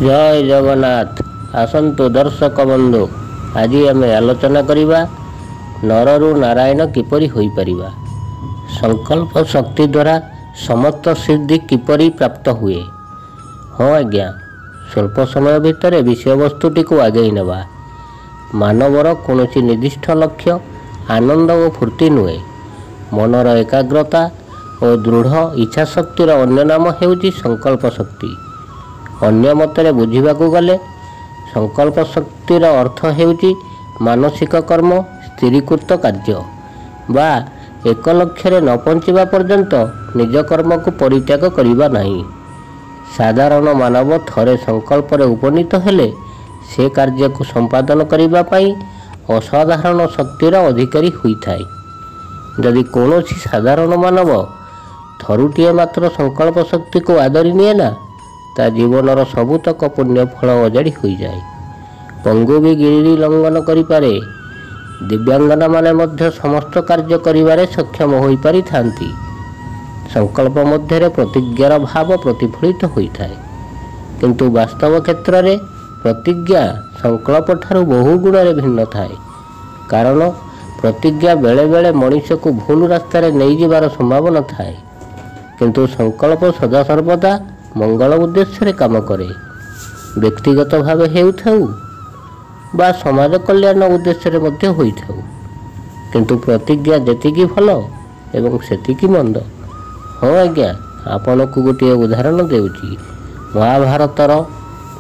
जय जगन्नाथ। आसंतु दर्शक बंधु, आज आम आलोचना करिबा नररु नारायण किपरि होई परिबा। संकल्प शक्ति द्वारा समस्त सिद्धि किपरि प्राप्त हुए। हाँ आज्ञा, स्वल्प समय भितर विषय वस्तुटी को आगे नेबा। मानवर कौन निर्दिष्ट लक्ष्य आनंद और फूर्ति नुहे, मनर एकाग्रता और दृढ़ इच्छा शक्तिर अन्य नाम हेउची संकल्प शक्ति। अन्य मतरे बुझिबाकू गले संकल्प शक्तिर अर्थ हेउची मानसिक कर्म स्थिरीकृत कार्य बा एक लक्ष्य न पहुँचवा पर्यंत निज कर्म को परित्याग करिबा नहीं। साधारण मानव थरे संकल्प उपनीत हेले से कार्य को संपादन करिबा पाई असाधारण शक्तिर अधिकारी होइथाय। यदि कौनसी साधारण मानव थरुटिए मात्र संकल्प शक्ति को आदरी निए ना, ता जीवनर सबुतक पुण्य फल अजाड़ी हो जाए। पंगु भी गिरी लंघन करिपारे, दिव्यांगना माने मध्य समस्त कार्य करिबारे सक्षम होई पारि थांती। संकल्प मध्य प्रतिज्ञार भाव प्रतिफलित होता है, किंतु वास्तव क्षेत्र में प्रतिज्ञा संकल्प ठारू बहु गुण भिन्न थाए। कारण प्रतिज्ञा बेले बेले मनुष्य को भूल रास्तार नहीं जिबार संभावना थाए, किंतु संकल्प सदा सर्वदा मंगल उद्देश्य काम करे। व्यक्तिगत भाव हेउथाउ बा समाज कल्याण उद्देश्य मध्य होइथाउ, किंतु प्रतिज्ञा जेतिकी भल एवं सेतिकी मंद। हाँ आज्ञा, आपण को गोटे उदाहरण देउची। महाभारतर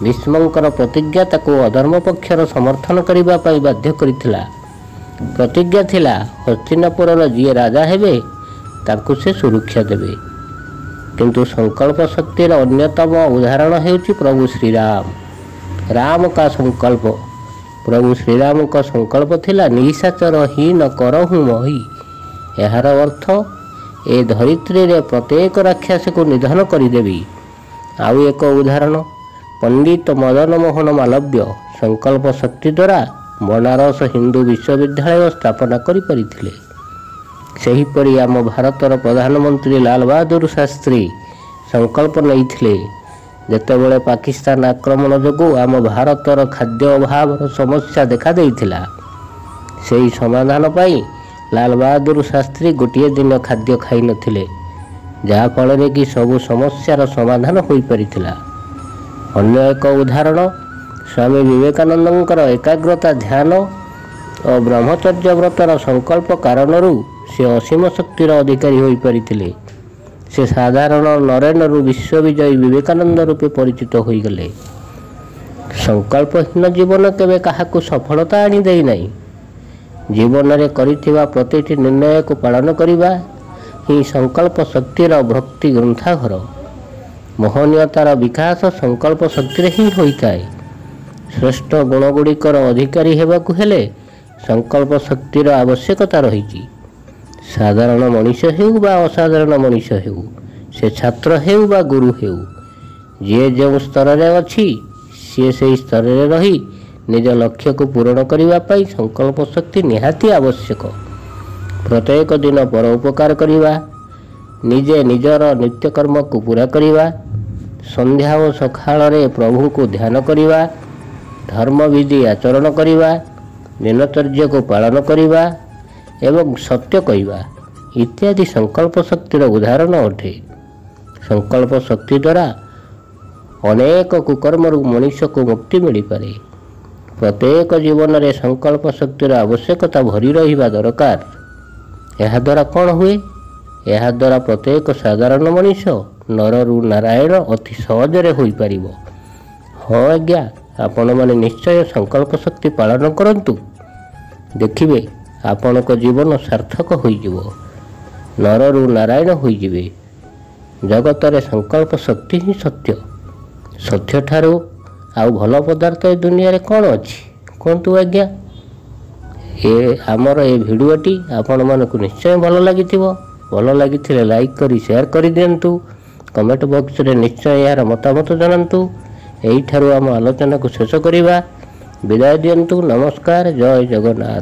भीष्मंकर प्रतिज्ञा ताको अधर्म पक्षर समर्थन करिबा पाई बाध्य करिथिला। प्रतिज्ञा थिला हस्तिनापुरर जी राजा हेबे ताकू से सुरक्षा देबे, किंतु संकल्प शक्तिर अन्यतम उदाहरण हेउची प्रभु श्रीराम। राम का संकल्प, प्रभु श्रीराम का संकल्प थिला निशाचर ही न करहु मही। यार अर्थ ए धरित्री रे प्रत्येक राक्षस को निधन करिदेवी। आउ एक उदाहरण, पंडित मदन मोहन मालव्य संकल्प शक्ति द्वारा बनारस हिंदू विश्वविद्यालय स्थापना करि परिथिले। सेहीपरि आम भारतर प्रधानमंत्री लाल बहादुर शास्त्री संकल्प नहीं जेतेबेले पाकिस्तान आक्रमण जोगु आम भारतर खाद्य अभाव समस्या देखा देइथिला। सेही समाधान पाई लाल बहादुर शास्त्री गोटे दिन खाद्य खाई नथिले, जहा फल कि सबु समस्यार समाधान होई परिथिला। अन्य एक उदाहरण, स्वामी विवेकानंदंकर एकाग्रता ध्यान और ब्रह्मचर्य व्रतर संकल्प कारणरू से असीम शक्तिर अधिकारी होई परिथिले। से साधारण नरेनरू विश्वविजयी विवेकानंद रूपे परिचित होई गले। संकल्पहीन जीवन केवे काहाकू सफलता आनी देई नहीं। जीवन रे करिथिबा प्रतिटी निर्णय को पालन करिबा ही संकल्प शक्तिर भक्ति ग्रंथाघर। मोहनीयतार विकास संकल्प शक्ति ही होइताए। श्रेष्ठ गुणगुड़िकर अधिकारी हेबाकू हेले संकल्प शक्तिर आवश्यकता रही। साधारण मनुष्य हेउ बा असाधारण मनुष्य हेउ, से छात्र हेउ बा गुरु हेउ, जे जो स्तर रे अछि सी से स्तर रे रही निज लक्ष्य को पूरण करिबा पाई संकल्प शक्ति निहाती आवश्यक। प्रत्येक दिन परोपकार करिबा, निजे निजर नित्यकर्म को पूरा करिबा, संध्या और सकाळ रे प्रभु को ध्यान करिबा, धर्म विधि आचरण करिबा, दिनचर्या को पालन करिबा एवं सत्य कहवा इत्यादि संकल्प शक्तिर उदाहरण अटे। संकल्प शक्ति द्वारा अनेक कुकर्म मनुष्य को मुक्ति मिल पारे। प्रत्येक जीवन में संकल्प शक्तिर आवश्यकता भरी रहिबा दरकार। यह द्वारा कौन हुए? यह द्वारा प्रत्येक साधारण मनुष्य नररु नारायण अति सहजरे होई पारिबो। हाँ आज्ञा, आपण माने निश्चय संकल्प शक्ति पालन करंतु, देखिबे आपण को जीवन सार्थक होइजिवो, नररु नारायण होइजिवे। जगत रे संकल्प शक्ति ही सत्य। सत्य ठारू आउ भल पदार्थ ए दुनिया रे कौन अछि कहतु आज्ञा। ए आमर ए भिडियोटी आपण मानकु निश्चय भल लागिथिबो। भल लागिथिले लाइक करी शेयर करि दियंतु। कमेंट बॉक्स रे निश्चय यार मतामत जनांतु। एही ठारू आम आलोचना को शेष करिबा। विदाय दियंतु। नमस्कार। जय जगन्नाथ।